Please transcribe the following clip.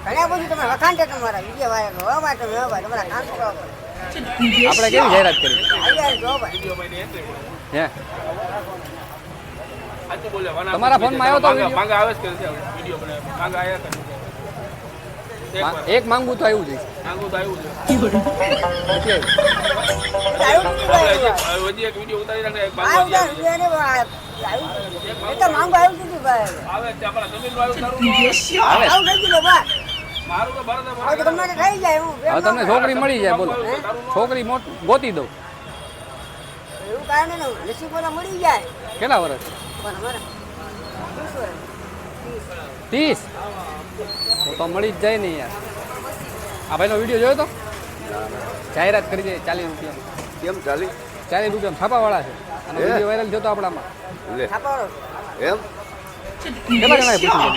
ઘણા બધું તમે વખાણ છે તમારા વિડીયો વાયરલ હોવા માટે તમારા કામ કરવા પડે. આપણે કેવી જાહેરાત કરી આવી જો ભાઈ હે તમારા ફોનમાં આવ્યો તો માંગા આવે છે વિડીયો બને માંગા આયા કરે એક માંગવું તો આવ્યું છે માંગુ તો આવ્યું છે હજી એક વિડીયો ઉતારી નાખે એક માંગવા આવે તો માંગો આવ્યું હતું ભાઈ આવે છે આપણા જમીન વાળું તારું આવે આવું થઈ ગયું ભાઈ મારું તો ભરત હવે તો તમને થઈ જાય હું હવે તમને છોકરી મળી જાય બોલો છોકરી ગોતી દઉં એવું કાંઈ નહીં નસીબ બધા મળી જાય કેટલા વર્ષ પણ અમારે 30 તો મળી જ જાય ને યાર આ ભાઈનો વિડીયો જોયો તો જાહેરાત કરી દે 40 રૂપિયા કેમ ચાલી 40 રૂપિયા છાપાવાળા છે અને વિડીયો વાયરલ થયો તો આપણામાં લે છાપાવાળો એમ કેટલા જણાએ પૂછ્યું